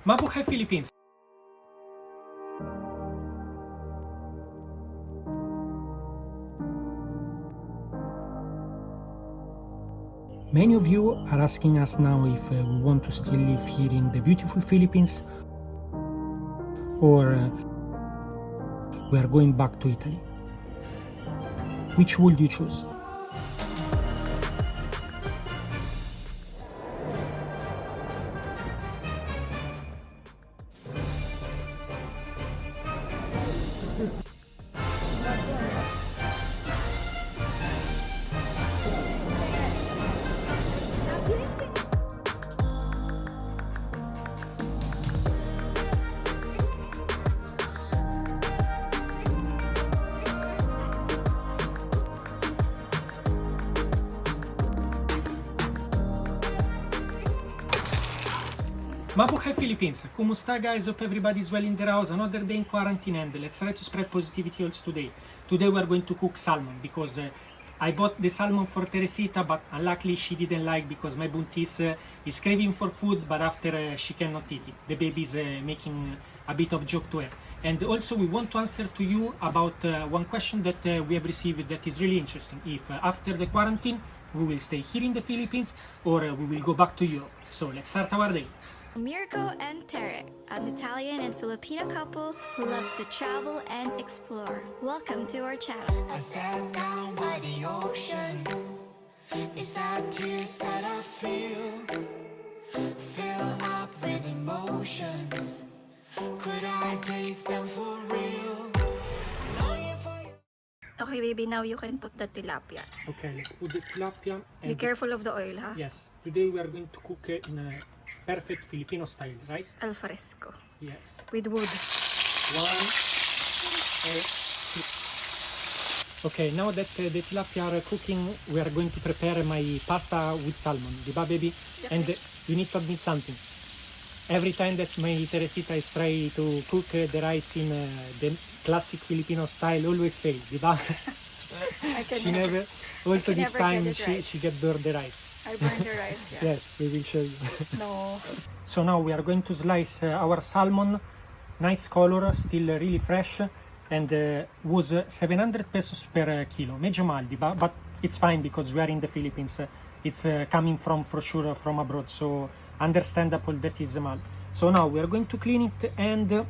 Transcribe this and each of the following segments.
Mabuhay Philippines! Many of you are asking us now if we want to still live here in the beautiful Philippines or we are going back to Italy. Which would you choose? Mabuhay Philippines! Kumusta guys? Hope everybody's well in their house. Another day in quarantine and let's try to spread positivity also today. Today we are going to cook salmon because I bought the salmon for Teresita, but unluckily she didn't like because my buntis is craving for food, but after she cannot eat it. The baby is making a bit of joke to her. And also we want to answer to you about one question that we have received that is really interesting. If after the quarantine we will stay here in the Philippines or we will go back to Europe. So let's start our day. Mirco and Tere, an Italian and Filipino couple who loves to travel and explore. Welcome to our channel. I sat down by the ocean. It's that tears that I feel up with emotions. Could I taste them for real? Okay, baby, now you can put the tilapia. Okay, let's put the tilapia. Be careful of the oil, huh? Yes, today we are going to cook in a perfect Filipino style, right? Al fresco. Yes. With wood. 1, 2. Okay, now that the tilapia are cooking, we are going to prepare my pasta with salmon. Diba, baby? Yes, And you need to admit something. Every time that my Teresita is trying to cook the rice in the classic Filipino style, always fail. Diba? She never. Also this time she get burned the rice. I burned the rice, yeah. Yes, we will show you. No. So now we are going to slice our salmon. Nice color, still really fresh, and was 700 pesos per kilo. Medyo mahal, diba? But it's fine because we are in the Philippines. It's coming from, for sure, from abroad, so understandable that is mahal. So now we are going to clean it, and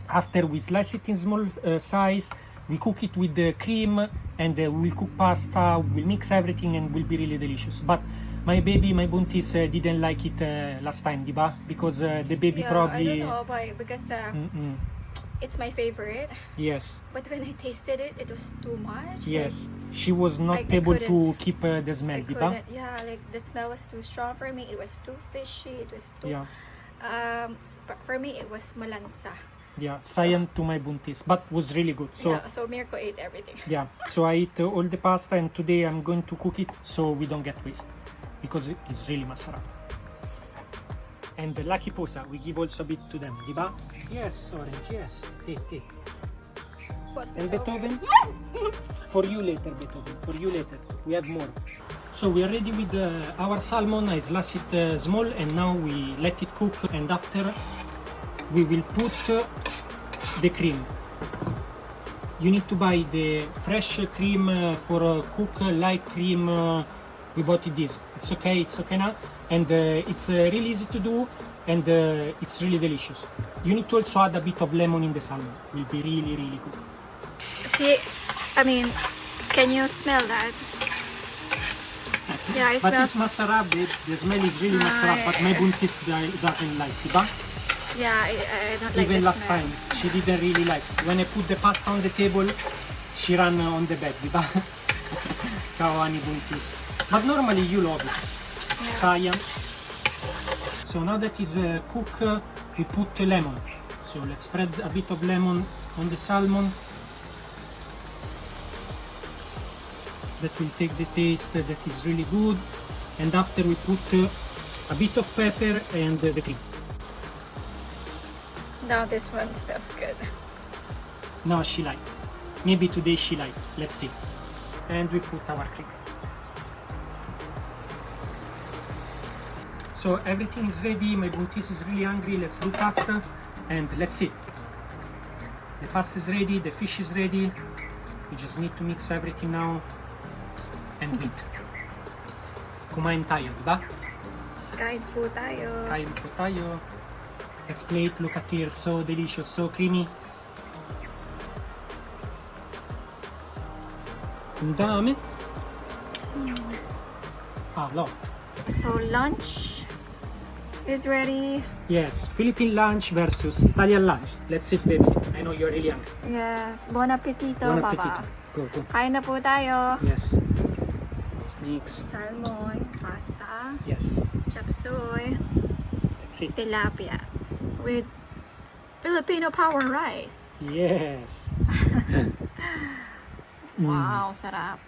after we slice it in small size, we cook it with the cream, and we will cook pasta, we'll mix everything, and will be really delicious. But my baby, my buntis, didn't like it last time, diba? Because the baby probably... I don't know why, because it's my favorite. Yes. But when I tasted it, it was too much. Yes. She was not I able to couldn't. keep the smell, diba? Yeah, like the smell was too strong for me. It was too fishy. It was too... Yeah. For me, it was malansa. Yeah, cyan to my buntis, but was really good. So yeah, so Mirco ate everything. yeah, so I ate all the pasta, and today I'm going to cook it so we don't get waste, because it's really masarap. And the lucky pusa, we give also a bit to them, diba? Yes, orange, yes. Take. And Beethoven? For you later, Beethoven, for you later. We have more. So we are ready with our salmon. I slice it small, and now we let it cook, and after we will put the cream. You need to buy the fresh cream for cook light cream. We bought it this. It's okay now, and it's really easy to do, and it's really delicious. You need to also add a bit of lemon in the salmon. It will be really good. See, I mean, can you smell that? Yeah, it But smells... it's masarap, the smell is really masarap, but my buntis doesn't like, diba? Yeah, I don't like Even the last smell. time, she didn't really like. When I put the pasta on the table, she ran on the bed, diba? Kawani buntis. But normally you love it. Yeah. Cyan. So now that is cooked, we put lemon. So let's spread a bit of lemon on the salmon. That will take the taste that is really good. And after we put a bit of pepper and the cream. Now this one smells good. No, she liked. Maybe today she liked. Let's see. And we put our cream. So everything is ready, my Buntis is really hungry, let's do pasta and let's see. The pasta is ready, the fish is ready. We just need to mix everything now and eat. Kumain tayo, diba? Kain po tayo. Kain po tayo. Let's plate, look at here, so delicious, so creamy. Ang dami. A lot. So lunch is ready. Yes, Philippine lunch versus Italian lunch. Let's sit, baby. I know you're really hungry. Yes. Bon appetito, Bon Papa. appetito. Go, go. Kain na po tayo. Yes. Let's mix. Salmon, pasta, Yes. chop suey, Let's sit. tilapia with Filipino power rice. Yes. Wow, sarap.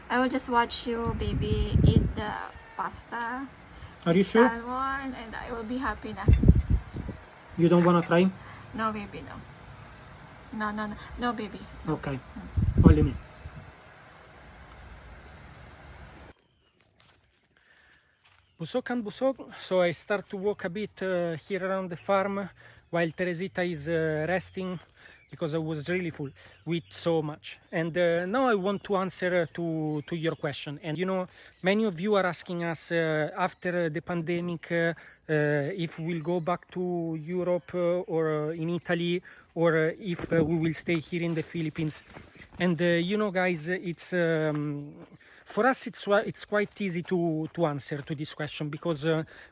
I will just watch you, baby, eat the pasta, Are you sure? salmon, and I will be happy na. You don't wanna try? No, baby, no. No, baby. Okay. Only me. Busog and busog. So I start to walk a bit here around the farm while Teresita is resting because I was really full with so much. And now I want to answer to your question. And you know, many of you are asking us after the pandemic if we'll go back to Europe or in Italy, or if we will stay here in the Philippines. And you know, guys, it's for us it's quite easy to answer to this question because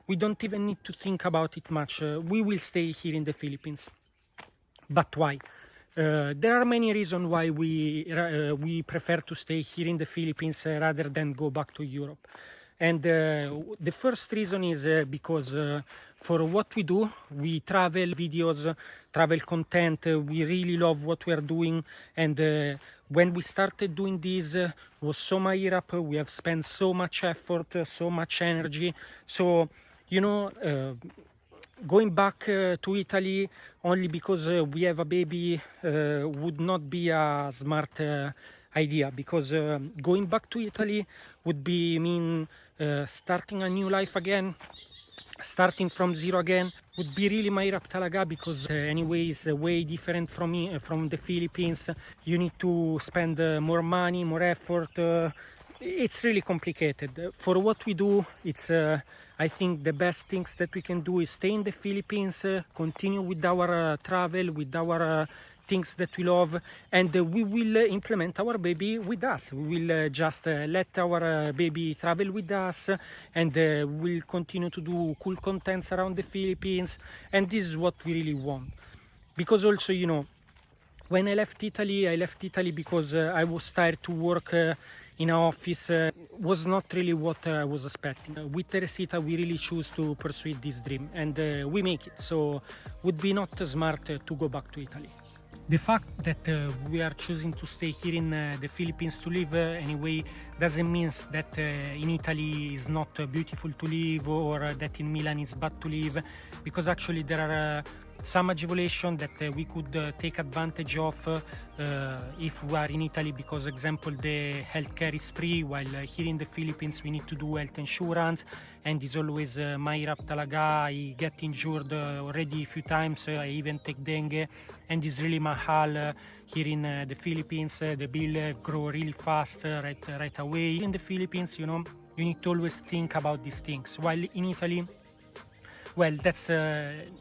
we don't even need to think about it much. We will stay here in the Philippines. But why? There are many reasons why we prefer to stay here in the Philippines rather than go back to Europe. And the first reason is because for what we do, we travel videos, travel content, we really love what we are doing. And when we started doing this, was so much up, we have spent so much effort, so much energy. So, you know, going back to Italy only because we have a baby would not be a smart idea, because going back to Italy would mean starting a new life again, starting from zero again. Would be really mahirap talaga because anyway it's way different from the Philippines. You need to spend more money, more effort. It's really complicated. For what we do, it's I think the best things that we can do is stay in the Philippines, continue with our travel, with our things that we love, and we will implement our baby with us. We will just let our baby travel with us, and we'll continue to do cool contents around the Philippines, and this is what we really want. Because also, you know, when I left Italy because I was tired to work in an office. Was not really what I was expecting. With Teresita, we really choose to pursue this dream, and we make it. So would be not smart to go back to Italy. The fact that we are choosing to stay here in the Philippines to live anyway doesn't mean that in Italy is not beautiful to live, or that in Milan is bad to live, because actually there are some agitation that we could take advantage of if we are in Italy, because example the healthcare is free, while here in the Philippines we need to do health insurance, and it's always mahirap talaga. I get injured already a few times, I even take dengue, and it's really mahal here in the Philippines. The bill grow really fast right away. In the Philippines, you know, you need to always think about these things, while in Italy, well, that's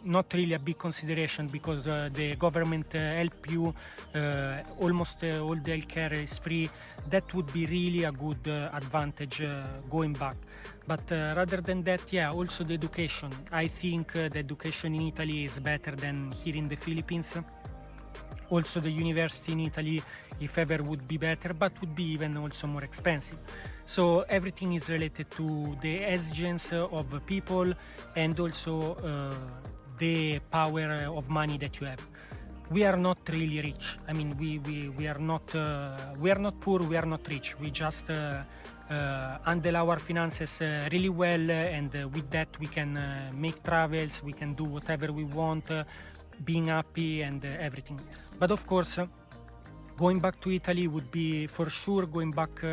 not really a big consideration, because the government help you, almost all the healthcare is free. That would be really a good advantage going back. But rather than that, yeah, also the education. I think the education in Italy is better than here in the Philippines. Also the university in Italy, if ever, would be better, but would be even also more expensive. So everything is related to the exigence of people, and also the power of money that you have. We are not really rich. I mean, we are not poor. We are not rich. We just handle our finances really well, and with that we can make travels. We can do whatever we want, being happy and everything. But of course, going back to Italy would be for sure going back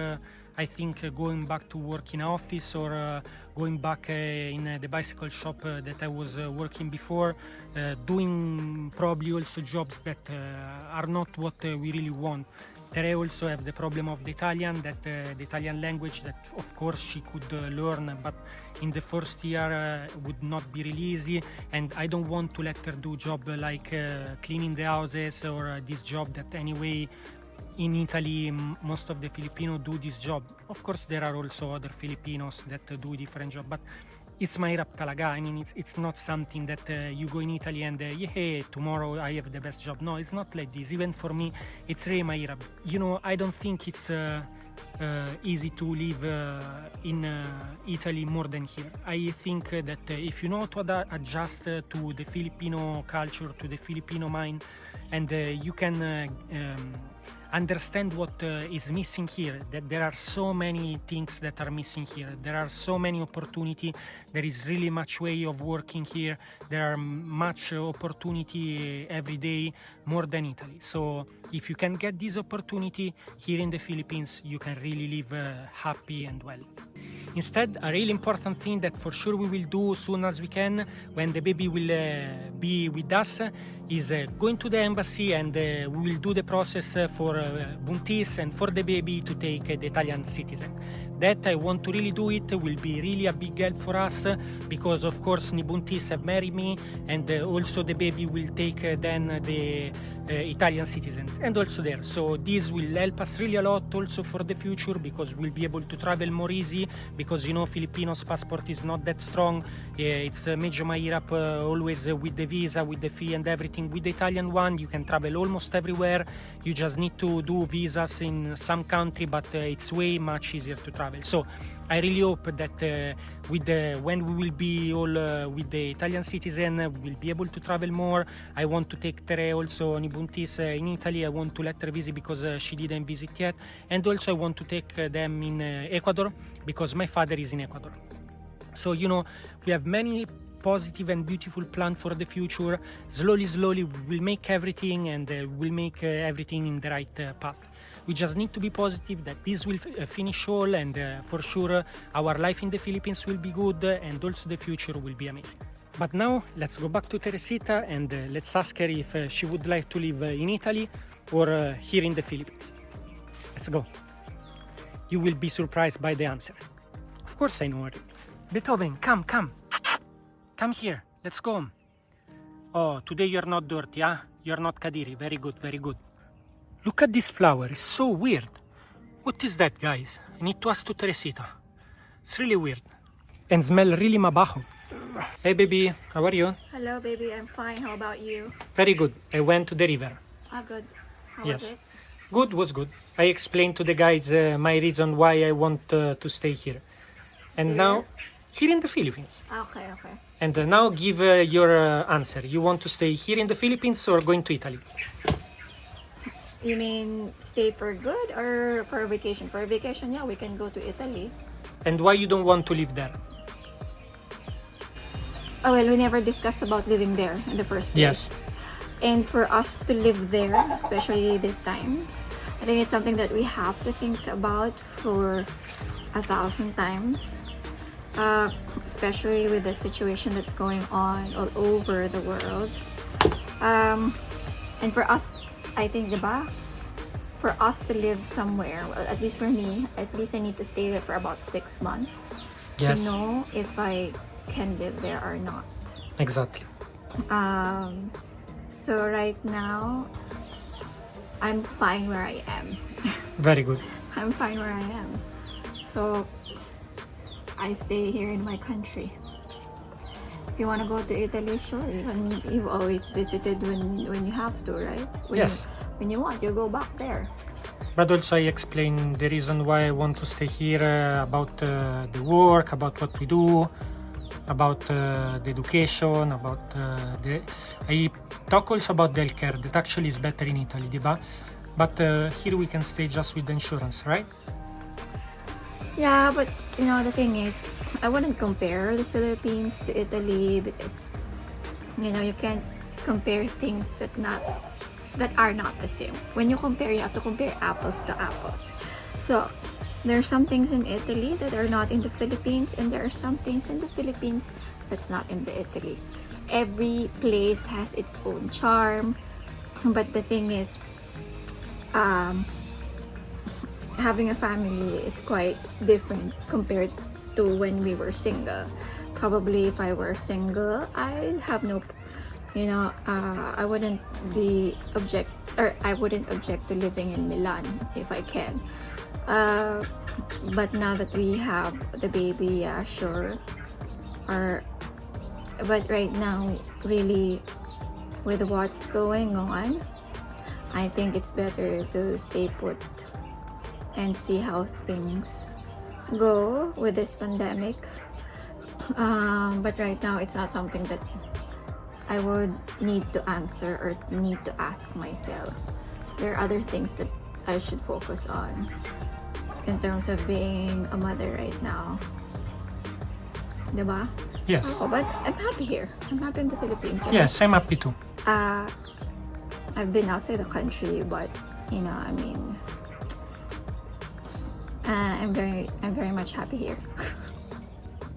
I think going back to work in an office or going back in the bicycle shop that I was working before, doing probably also jobs that are not what we really want. Tere also have the problem of the Italian, that the Italian language that of course she could learn, but in the first year would not be really easy, and I don't want to let her do job like cleaning the houses or this job that anyway in Italy most of the Filipino do this job. Of course there are also other Filipinos that do different job, but it's mahirap talaga. I mean, it's not something that you go in Italy and yeah, tomorrow I have the best job. No, it's not like this. Even for me, it's really mahirap. You know, I don't think it's easy to live in Italy more than here. I think that if you know to adjust to the Filipino culture, to the Filipino mind, and you can understand what is missing here, that there are so many things that are missing here, there are so many opportunity, there is really much way of working here, there are much opportunity every day, more than Italy. So if you can get this opportunity here in the Philippines, you can really live happy and well. Instead, a really important thing that for sure we will do soon as we can, when the baby will be with us, is going to the embassy, and we will do the process for Buntis and for the baby to take the Italian citizen. That I want to really do it, will be really a big help for us, because of course Buntis have married me, and also the baby will take then the Italian citizen, and also there. So this will help us really a lot also for the future, because we'll be able to travel more easy, because you know Filipinos passport is not that strong. It's medyo mahirap always with the visa, with the fee and everything. With the Italian one you can travel almost everywhere. You just need to do visas in some country, but it's way much easier to travel. So I really hope that when we will be all with the Italian citizen, we'll be able to travel more. I want to take Tere also Nibuntis in Italy. I want to let her visit because she didn't visit yet, and also I want to take them in Ecuador because my father is in Ecuador. So you know, we have many positive and beautiful plan for the future. Slowly we'll make everything, and we'll make everything in the right path. We just need to be positive that this will finish all, and for sure our life in the Philippines will be good, and also the future will be amazing. But now let's go back to Teresita, and let's ask her if she would like to live in Italy or here in the Philippines. Let's go. You will be surprised by the answer. Of course I know her. Beethoven, come here, let's go. Oh, today you're not dirty, huh? You're not Kadiri. Very good. Look at this flower, it's so weird. What is that, guys? I need to ask to Teresita. It's really weird. And smell really mabaho. Hey baby, how are you? Hello, baby. I'm fine. How about you? Very good. I went to the river. Ah, good. How Yes. was it? Good, was good. I explained to the guys my reason why I want to stay here. And Here? now, here in the Philippines. Okay. And now give your answer. You want to stay here in the Philippines or going to Italy? You mean stay for good or for a vacation? For a vacation, yeah, we can go to Italy. And why you don't want to live there? Oh, well, we never discussed about living there in the first place. Yes. And for us to live there, especially this time, I think it's something that we have to think about for 1,000 times. Especially with the situation that's going on all over the world. And for us, I think, diba? For us to live somewhere, well, at least for me, at least I need to stay there for about 6 months Yes. to know if I can live there or not. Exactly. So right now, I'm fine where I am. Very good. I'm fine where I am. So I stay here in my country. If you want to go to Italy, sure. You've always visited when you have to, right? Yes. When you want, you go back there. But also I explain the reason why I want to stay here, about the work, about what we do, about the education, about I talk also about the healthcare that actually is better in Italy, diba? But here we can stay just with the insurance, right? Yeah, but you know, the thing is, I wouldn't compare the Philippines to Italy because, you know, you can't compare things that are not the same. When you compare, you have to compare apples to apples. So There are some things in Italy that are not in the Philippines, and there are some things in the Philippines that's not in the Italy. Every place has its own charm, but the thing is, having a family is quite different compared to when we were single. Probably if I were single, I'd have no, I wouldn't I wouldn't object to living in Milan if I can. But now that we have the baby, yeah, sure. But right now, really, with what's going on, I think it's better to stay put and see how things go with this pandemic. But right now, it's not something that I would need to answer or need to ask myself. There are other things that I should focus on in terms of being a mother right now. Diba? Yes. Oh, but I'm happy here. I'm happy in the Philippines. Yes, I'm happy too. I've been outside the country, but I mean, I'm very much happy here.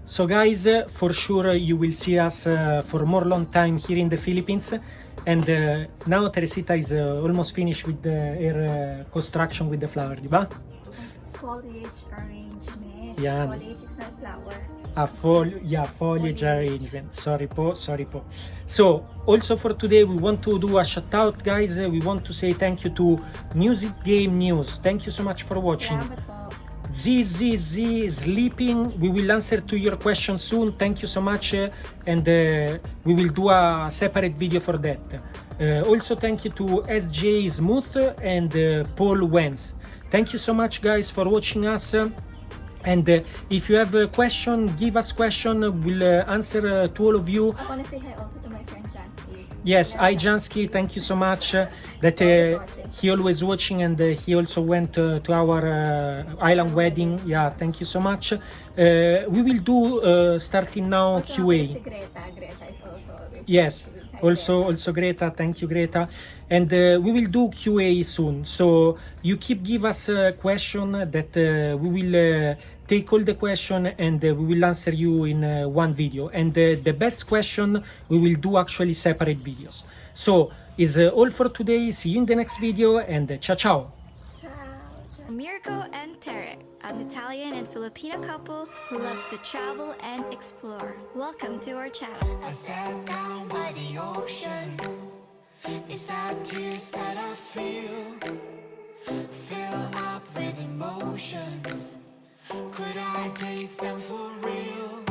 So guys, for sure you will see us for more long time here in the Philippines, and now Teresita is almost finished with her construction with the flower, diba? Foliage arrangement. Yeah. Foliage is not flowers. Foliage arrangement. Sorry po. So also for today we want to do a shout out, guys. We want to say thank you to Music Game News. Thank you so much for watching. Salamat po. Z sleeping. We will answer to your question soon. Thank you so much, and we will do a separate video for that. Also thank you to SJ Smooth and Paul Wentz. Thank you so much, guys, for watching us. And if you have a question, give us question. We'll answer to all of you. I want to say hi also to my friend Jansky. Yes, hi Jansky, thank you so much. That he always watching, and he also went to our island wedding. Yeah, thank you so much. We will do starting now Also, QA. si Greta is also always Yes, watching. also Greta, thank you Greta. And we will do QA soon. So you keep give us a question that we will take all the question, and we will answer you in one video. And the best question we will do actually separate videos. So is all for today. See you in the next video, and ciao ciao. Mirco and Tere, an Italian and Filipino couple who loves to travel and explore. Welcome to our channel. I sat down by the ocean. It's that tears that I feel up with emotions. Could I taste them for real?